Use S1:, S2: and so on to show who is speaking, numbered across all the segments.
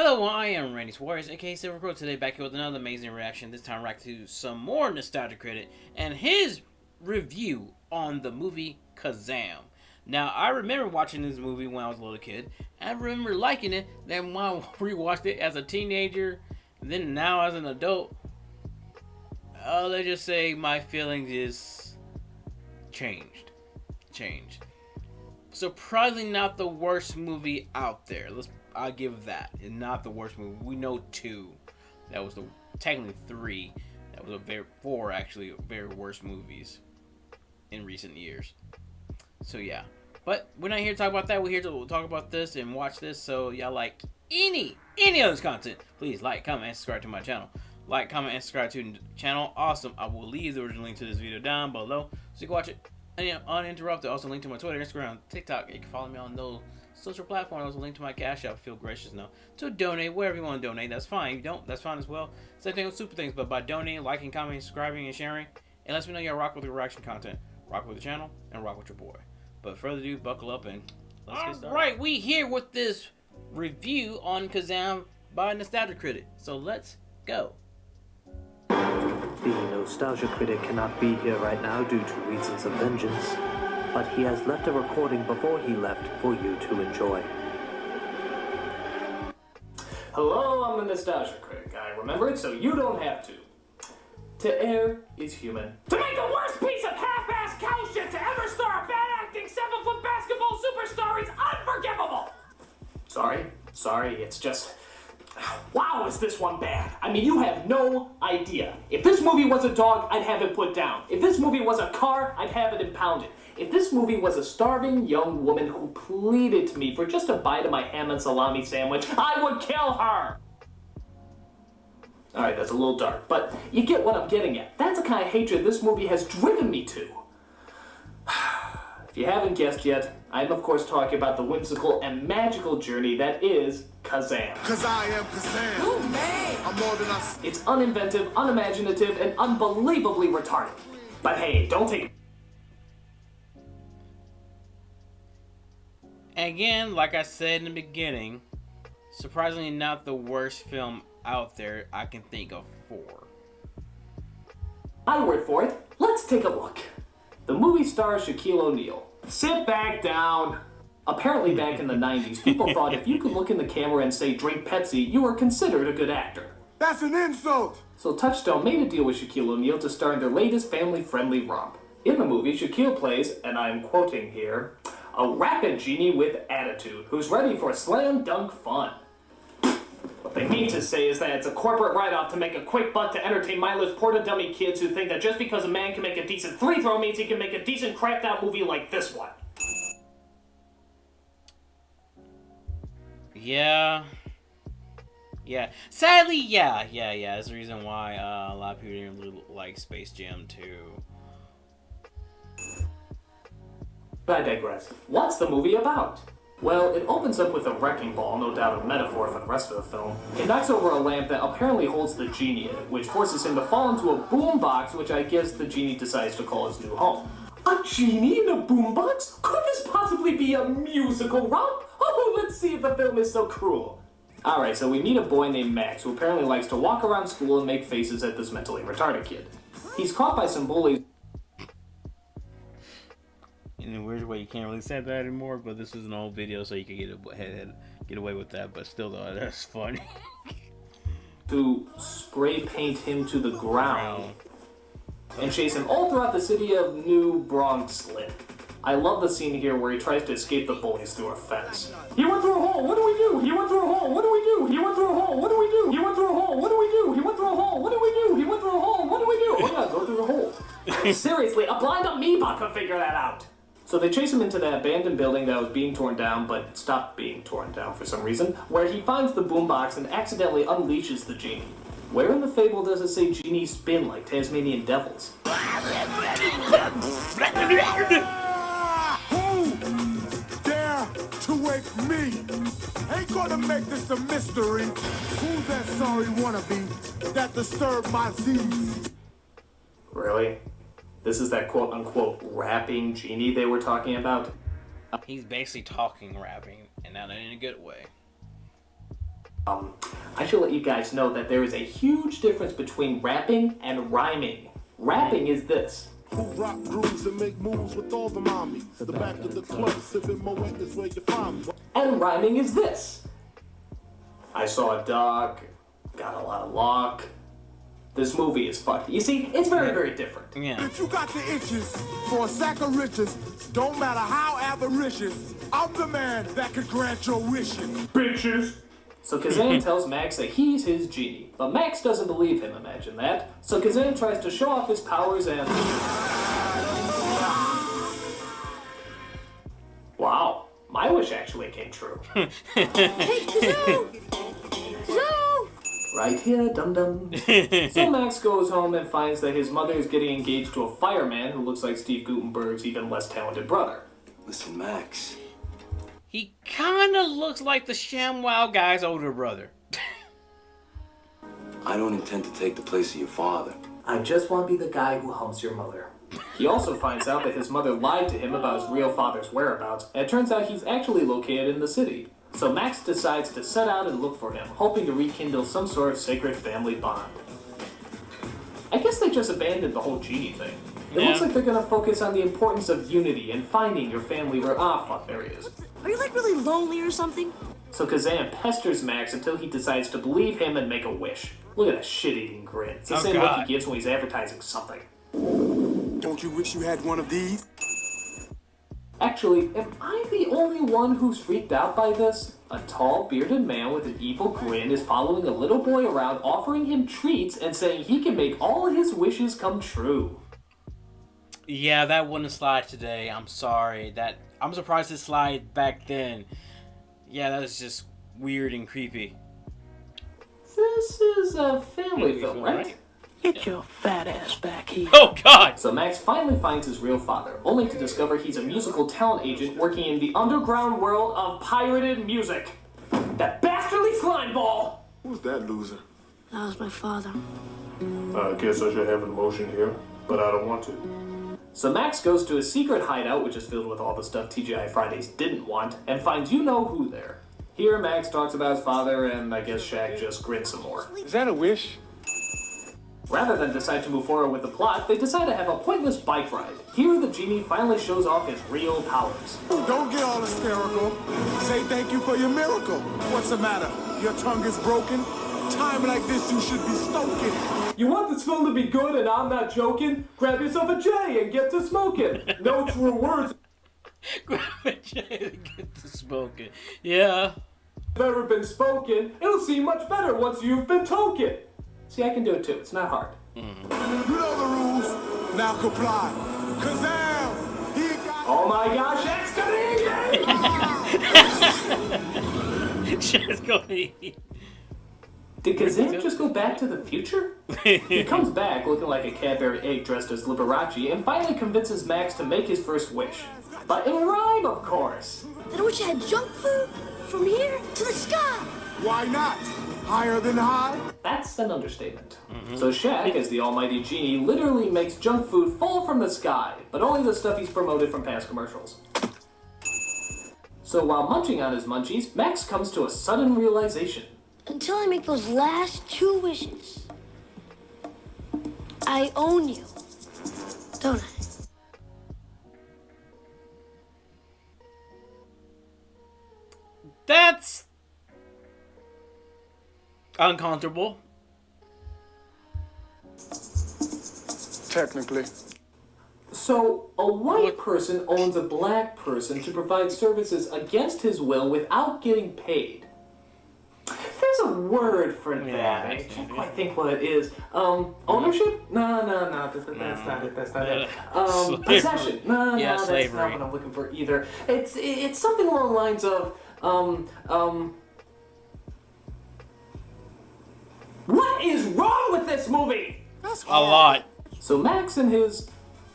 S1: Hello, I am Randy's Warriors, aka Silva Crow. Today back here with another amazing reaction. This time back to some more nostalgia critic and his review on the movie Kazaam. Now, I remember watching this movie when I was a little kid. I remember liking it. Then when I rewatched it as a teenager, then now as an adult, let's just say my feelings is changed. Surprisingly, not the worst movie out there. I'll give that. It's not the worst movie. We know two. That was technically three. That was four actually very worst movies in recent years. So yeah. But we're not here to talk about that. We're here to talk about this and watch this. So y'all like any of this content, please like, comment, and subscribe to my channel. Like, comment, and subscribe to the channel. Awesome. I will leave the original link to this video down below so you can watch it uninterrupted. Also link to my Twitter, Instagram, TikTok. You can follow me on those social platforms. Also link to my Cashapp. Feel gracious now to donate wherever you want to donate. That's fine. If you don't, that's fine as well. Same thing with super things, but by donating, liking, commenting, subscribing, and sharing, it lets me know y'all rock with the reaction content, rock with the channel, and rock with your boy. But further ado, buckle up and let's get started. Alright, we here with this review on Kazaam by Nostalgia Critic. So let's go.
S2: The Nostalgia Critic cannot be here right now due to reasons of vengeance, but he has left a recording before he left for you to enjoy.
S3: Hello, I'm the Nostalgia Critic. I remember it so you don't have to. To err is human. To make the worst piece of half-assed cow shit to ever star a bad-acting 7-foot basketball superstar is unforgivable! Sorry, it's just... Wow, is this one bad? I mean, you have no idea. If this movie was a dog, I'd have it put down. If this movie was a car, I'd have it impounded. If this movie was a starving young woman who pleaded to me for just a bite of my ham and salami sandwich, I would kill her! Alright, that's a little dark, but you get what I'm getting at. That's the kind of hatred this movie has driven me to. If you haven't guessed yet, I'm of course talking about the whimsical and magical journey that is Kazaam.
S4: Cause I am Kazaam.
S5: Oh man!
S4: I'm more than I...
S3: It's uninventive, unimaginative, and unbelievably retarded. But hey, don't take...
S1: Again, like I said in the beginning, surprisingly not the worst film out there I can think of for.
S3: My word for it, let's take a look. The movie stars Shaquille O'Neal. Sit back down. Apparently back in the 90s, people thought if you could look in the camera and say drink Pepsi, you were considered a good actor.
S4: That's an insult!
S3: So Touchstone made a deal with Shaquille O'Neal to star in their latest family-friendly romp. In the movie, Shaquille plays, and I'm quoting here, a rapid genie with attitude who's ready for slam dunk fun. What they mean to say is that it's a corporate write-off to make a quick buck to entertain mindless porta-dummy kids who think that just because a man can make a decent free throw means he can make a decent crapped-out movie like this one.
S1: Yeah. Sadly, yeah. That's the reason why a lot of people didn't really like Space Jam 2.
S3: But I digress. What's the movie about? Well, it opens up with a wrecking ball, no doubt a metaphor for the rest of the film. It knocks over a lamp that apparently holds the genie in it, which forces him to fall into a boombox, which I guess the genie decides to call his new home. A genie in a boombox? Could this possibly be a musical romp? Oh, let's see if the film is so cruel. Alright, so we meet a boy named Max, who apparently likes to walk around school and make faces at this mentally retarded kid. He's caught by some bullies.
S1: In a weird way, you can't really say that anymore, but this is an old video, so you can get away with that, but still, though, that's funny.
S3: To spray paint him to the ground and chase him all throughout the city of New Bronxlyn. I love the scene here where he tries to escape the bullies through a fence. He went through a hole, what do we do? He went through a hole, what do we do? He went through a hole, what do we do? He went through a hole, what do we do? He went through a hole, what do we do? He went through a hole, what do we do? Oh yeah, go through the hole. Seriously, a blind amoeba could figure that out. So they chase him into that abandoned building that was being torn down, but stopped being torn down for some reason, where he finds the boombox and accidentally unleashes the genie. Where in the fable does it say genies spin like Tasmanian devils?
S4: Who dare to wake me? Ain't gonna make this a mystery. Who's that sorry wannabe that disturbed my Z's?
S3: Really? This is that quote-unquote rapping genie they were talking about?
S1: He's basically talking rapping, and not in a good way.
S3: I should let you guys know that there is a huge difference between rapping and rhyming. Rapping is this.
S4: Who rock grooves and make moves with all the mommies. The back of the club, sipping Moet is where you find me.
S3: And rhyming is this. I saw a dog, got a lot of luck. This movie is fucked. You see, it's very, very different.
S1: Yeah.
S4: If you got the itches for a sack of riches, don't matter how avaricious, I'm the man that could grant your wishes. Bitches!
S3: So Kazaam tells Max that he's his genie, but Max doesn't believe him, imagine that. So Kazaam tries to show off his powers and... Wow, my wish actually came true.
S5: Hey, Kazoo! Kazoo!
S3: Right here, dum-dum. So Max goes home and finds that his mother is getting engaged to a fireman who looks like Steve Guttenberg's even less talented brother.
S6: Listen, Max.
S1: He kind of looks like the ShamWow guy's older brother.
S6: I don't intend to take the place of your father.
S3: I just want to be the guy who humps your mother. He also finds out that his mother lied to him about his real father's whereabouts, and it turns out he's actually located in the city. So Max decides to set out and look for him, hoping to rekindle some sort of sacred family bond. I guess they just abandoned the whole genie thing. It looks like they're gonna focus on the importance of unity and finding your family where fuck, there he is.
S5: Are you like really lonely or something?
S3: So Kazaam pesters Max until he decides to believe him and make a wish. Look at that shit-eating grin. It's the same look he gives when he's advertising something.
S4: Don't you wish you had one of these?
S3: Actually, am I the only one who's freaked out by this? A tall, bearded man with an evil grin is following a little boy around, offering him treats and saying he can make all his wishes come true.
S1: Yeah, that wouldn't slide today. I'm sorry. I'm surprised it slide back then. Yeah, that was just weird and creepy.
S3: This is a family film, right?
S2: Get your fat ass back here.
S1: Oh, God!
S3: So Max finally finds his real father, only to discover he's a musical talent agent working in the underground world of pirated music. That bastardly slime ball!
S4: Who's that loser?
S5: That was my father.
S7: I guess I should have an emotion here, but I don't want to.
S3: So Max goes to a secret hideout, which is filled with all the stuff TGI Fridays didn't want, and finds you-know-who there. Here, Max talks about his father, and I guess Shaq just grins some more.
S4: Is that a wish?
S3: Rather than decide to move forward with the plot, they decide to have a pointless bike ride. Here, the genie finally shows off his real powers.
S4: Don't get all hysterical. Say thank you for your miracle. What's the matter? Your tongue is broken? Time like this, you should be stoking.
S3: You want this film to be good and I'm not joking? Grab yourself a J and get to smoking. No true words
S1: Grab a J and get to smoking. Yeah.
S3: have ever been spoken. It'll seem much better once you've been token. See, I can do it too. It's not hard.
S4: You know the rules. Now comply. Kazaam! He got...
S3: Oh my gosh, excavating!
S1: Just go eat.
S3: Did Kazaam just go back to the future? He comes back looking like a Cadbury egg dressed as Liberace and finally convinces Max to make his first wish. But in rhyme, of course.
S5: Then I wish I had junk food from here to the sky.
S4: Why not? Higher than high?
S3: That's an understatement. So Shaq, as the almighty genie, literally makes junk food fall from the sky, but only the stuff he's promoted from past commercials. So while munching on his munchies, Max comes to a sudden realization.
S5: Until I make those last 2 wishes, I own you, don't I?
S1: That's uncomfortable.
S4: Technically.
S3: So, a white person owns a black person to provide services against his will without getting paid. There's a word for that. I can't quite think what it is. Ownership? No, that's not it. That's not it. Possession? No, that's
S1: slavery.
S3: not what I'm looking for either. It's something along the lines of, what is wrong with this movie?
S4: That's
S1: A lot.
S3: So Max and his,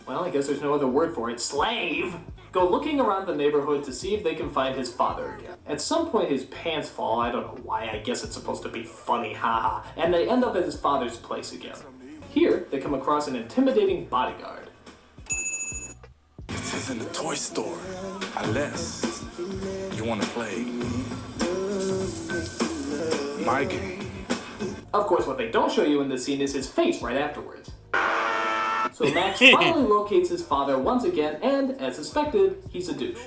S3: well, I guess there's no other word for it, slave, go looking around the neighborhood to see if they can find his father again. At some point his pants fall, I don't know why, I guess it's supposed to be funny, haha, and they end up at his father's place again. Here, they come across an intimidating bodyguard.
S8: This isn't a toy store. Unless you want to play.
S4: Mike.
S3: Of course, what they don't show you in this scene is his face right afterwards. So Max finally locates his father once again, and, as suspected, he's a douche.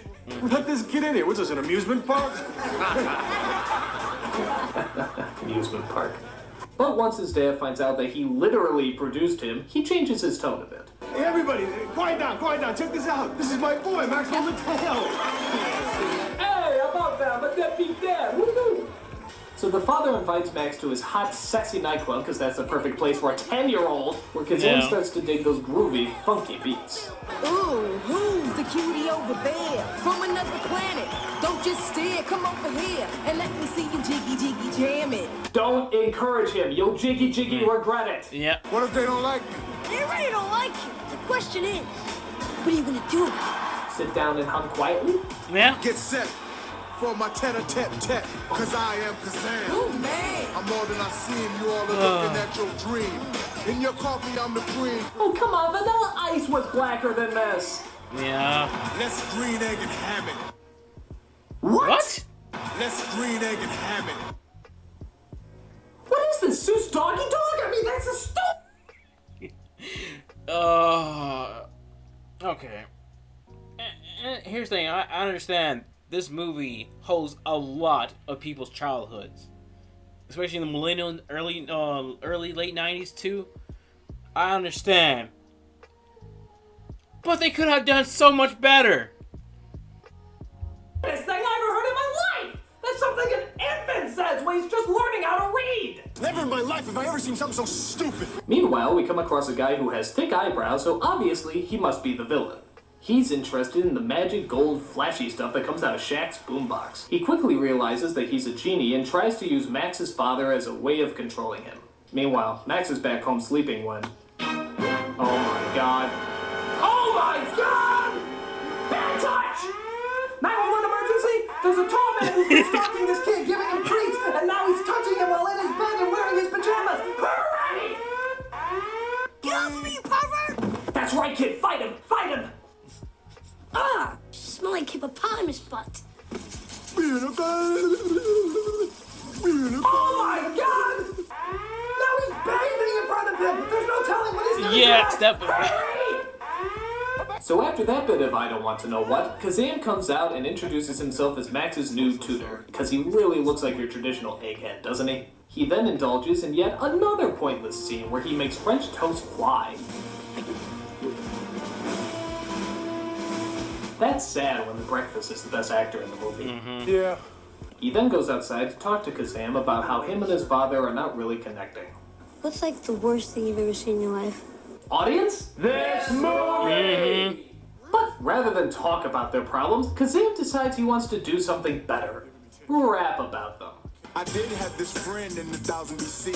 S4: Let this kid in here. What's this, an amusement park?
S3: Amusement park. But once his dad finds out that he literally produced him, he changes his tone a bit.
S4: Hey, everybody, quiet down. Check this out. This is my boy, Maxwell Mateo.
S3: Hey, I'm out there, but that beat dad. Woohoo! So the father invites Max to his hot, sexy nightclub, because that's the perfect place for a 10-year-old, where Kazaam starts to dig those groovy, funky beats.
S8: Ooh, who's the cutie over there? From another planet. Don't just stare, come over here and let me see you jiggy jam it.
S3: Don't encourage him. You'll jiggy regret it.
S1: Yeah.
S4: What if they don't like me?
S5: They really don't like you. The question is, what are you gonna do?
S3: Sit down and hum quietly.
S1: Yeah.
S4: Get set for my tete-a-tete-tete, cause I am Kazaam.
S8: Oh, man.
S4: I'm more than I seem, you all are looking at your dream. In your coffee, I'm the queen.
S3: Oh, come on, Vanilla Ice was blacker than this.
S1: Yeah.
S4: Let's green, egg, and ham it.
S1: What?
S4: Let's green, egg, and ham it.
S3: What is this, Seuss Doggy Dog? I mean, that's a
S1: Okay. And here's the thing. I understand this movie holds a lot of people's childhoods, especially in the millennial, early late 90s too. I understand, but they could have done so much better.
S3: Best thing I ever heard in my life! That's something an infant says when he's just learning how to read!
S4: Never in my life have I ever seen something so stupid.
S3: Meanwhile, we come across a guy who has thick eyebrows, so obviously he must be the villain. He's interested in the magic, gold, flashy stuff that comes out of Shaq's boombox. He quickly realizes that he's a genie and tries to use Max's father as a way of controlling him. Meanwhile, Max is back home sleeping when... Oh my god. Oh my god! Bad touch! 911 emergency! There's a tall man who's been stalking this kid, giving him treats, and now he's touching him while in his bed and wearing his pajamas! Hooray!
S5: Get off me, you pervert!
S3: That's right, kid! Fight him! Fight him!
S5: Ah! You smell like hippopotamus butt.
S3: Oh my god! Now he's bathing in front of him! There's no telling what he's gonna do!
S1: Yeah, step.
S3: So after that bit of I don't want to know what, Kazaam comes out and introduces himself as Max's new tutor, because he really looks like your traditional egghead, doesn't he? He then indulges in yet another pointless scene where he makes French toast fly. That's sad when the breakfast is the best actor in the movie.
S4: Yeah.
S3: He then goes outside to talk to Kazaam about how him and his father are not really connecting.
S5: What's like the worst thing you've ever seen in your life?
S3: Audience? This movie! But rather than talk about their problems, Kazaam decides he wants to do something better. Rap about them.
S4: I did have this friend in the 1000 BC.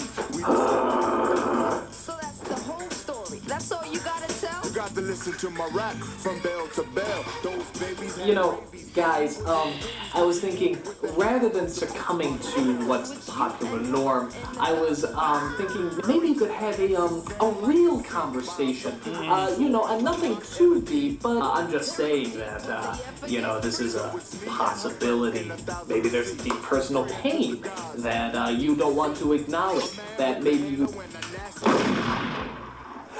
S8: So that's the whole story. That's all you gotta tell?
S4: You got to listen to my rap from bell to bell. Those babies.
S3: You know, guys, I was thinking, rather than succumbing to what's the popular norm, I was thinking maybe you could have a real conversation. You know, nothing too deep, but I'm just saying that, you know, this is a possibility. Maybe there's a deep personal pain that you don't want to acknowledge, that maybe you...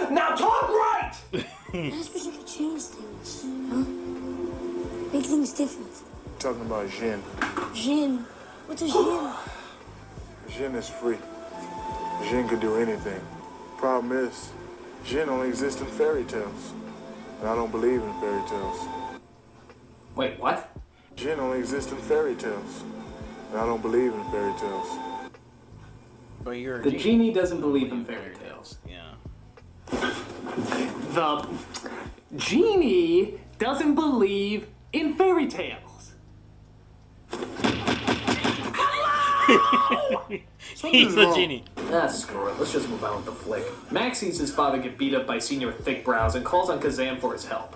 S3: Now talk right!
S5: I just wish I could change things, huh? Make things different.
S4: Talking about Jin.
S5: Jin. What's a Jin?
S4: Jin is free. Jin could do anything. Problem is, Jin only exists in fairy tales. And I don't believe in fairy tales.
S3: Wait, what?
S4: Jin only exists in fairy tales. And I don't believe in fairy tales.
S1: But you're a
S3: The genie doesn't believe in fairy tales.
S1: Yeah.
S3: The genie doesn't believe in fairy tales. Hello!
S1: He's a genie.
S3: Ah, screw it. Let's just move on with the flick. Max sees his father get beat up by Senior Thick Brows and calls on Kazaam for his help.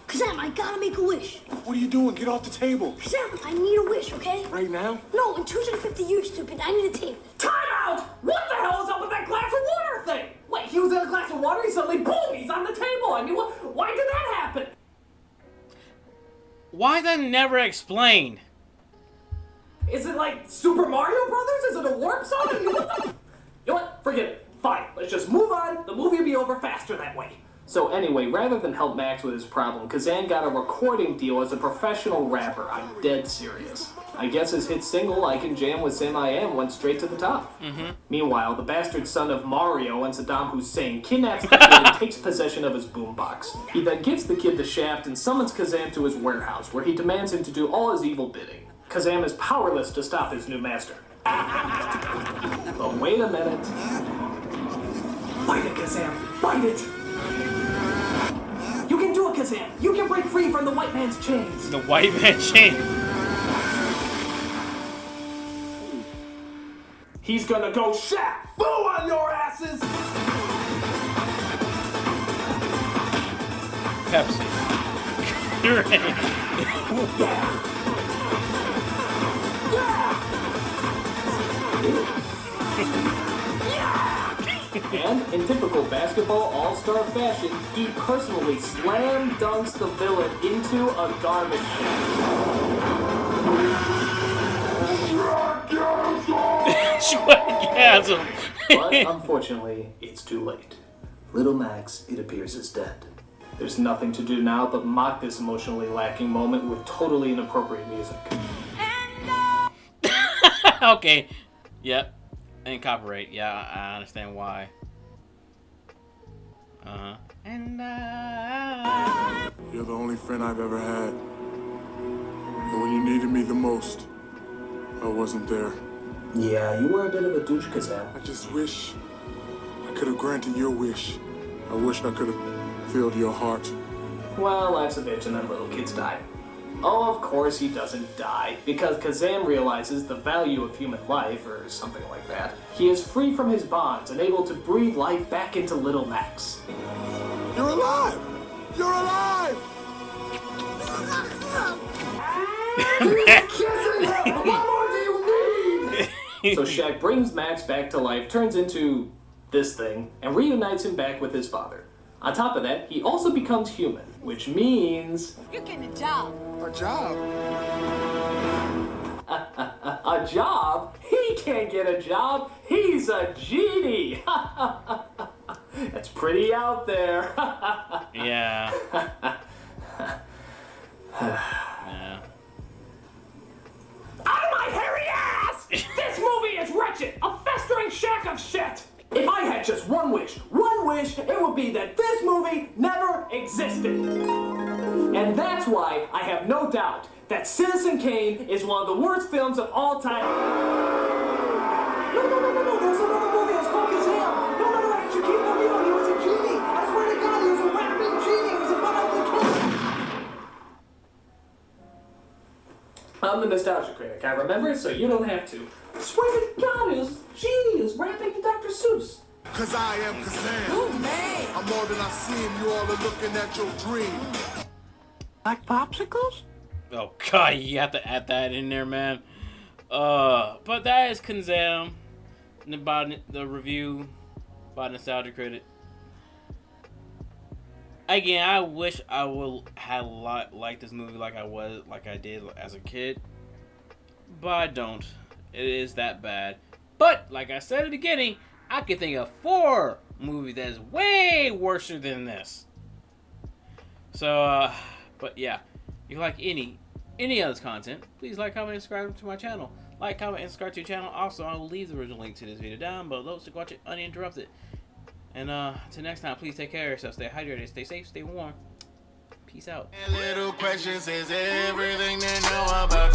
S5: Kazaam, I gotta make a wish.
S4: What are you doing? Get off the table.
S5: Kazaam, I need a wish, okay?
S4: Right now?
S5: No, in 250 years, stupid. I need a table.
S3: Time out! What the hell is up with that glass of water thing? Wait, he was in a glass of water, and suddenly, boom, he's on the table. I mean, why did that happen?
S1: Why that never explained?
S3: Is it like Super Mario Brothers? Is it a warp zone? I mean, what the... You know what? Forget it. Fine. Let's just move on. The movie will be over faster that way. So anyway, rather than help Max with his problem, Kazaam got a recording deal as a professional rapper. I'm dead serious. I guess his hit single, I Can Jam with Sam I Am, went straight to the top. Meanwhile, the bastard son of Mario and Saddam Hussein kidnaps the kid and takes possession of his boombox. He then gives the kid the shaft and summons Kazaam to his warehouse, where he demands him to do all his evil bidding. Kazaam is powerless to stop his new master. But wait a minute. Fight it, Kazaam! Fight it! You can do it, Kazaam! You can break free from the white man's chains!
S1: The white man's chain.
S3: He's gonna go Shaq! Boo on your asses!
S1: Pepsi.
S3: And, in typical basketball all-star fashion, he personally slam dunks the villain into a garbage can.
S1: Schwaggasm.
S3: But, unfortunately, it's too late. Little Max, it appears, is dead. There's nothing to do now but mock this emotionally lacking moment with totally inappropriate music.
S1: Okay. Yep. And copyright. Yeah, I understand why. And
S4: You're the only friend I've ever had. And when you needed me the most, I wasn't there.
S3: Yeah, you were a bit of a douche, Kazaam.
S4: I just wish I could have granted your wish. I wish I could have filled your heart.
S3: Well, life's a bitch and then little kids die. Oh, of course he doesn't die, because Kazaam realizes the value of human life, or something like that. He is free from his bonds and able to breathe life back into little Max.
S4: You're alive! You're alive!
S3: What more do you need? So Shaq brings Max back to life, turns into this thing, and reunites him back with his father. On top of that, he also becomes human, which means...
S8: You're getting a job.
S4: A job?
S3: A job? He can't get a job. He's a genie. That's pretty out there.
S1: yeah.
S3: Yeah. Out of my hairy ass! This movie is wretched. A festering shack of shit. If I had just one wish, it would be that this movie never existed. And that's why I have no doubt that Citizen Kane is one of the worst films of all time. No, there's another movie. It's called Kazaam. No, I should keep on real. He was a genie. I swear to God, he was a rapping genie. He was a butt-ugly kid. I'm the nostalgia critic. I remember it, so you don't have to. I swear to God, it was genius rapping Dr. Seuss.
S4: Cause I am Kazaam.
S8: Oh, man.
S4: I'm more than I seem. You all are looking at your dream.
S2: Like popsicles?
S1: Oh God, you have to add that in there, man. But that is Kazaam. The review by Nostalgia Critic. Again, I wish I would have liked this movie like I did as a kid, but I don't. It is that bad. But like I said at the beginning, I can think of 4 movies that is way worse than this. So, but yeah, if you like any of this content, please like, comment, and subscribe to my channel. Like, comment, and subscribe to your channel. Also, I will leave the original link to this video down below so you can watch it uninterrupted. And until next time, please take care of yourself. Stay hydrated, stay safe, stay warm. Peace out.
S9: Little questions is everything they know about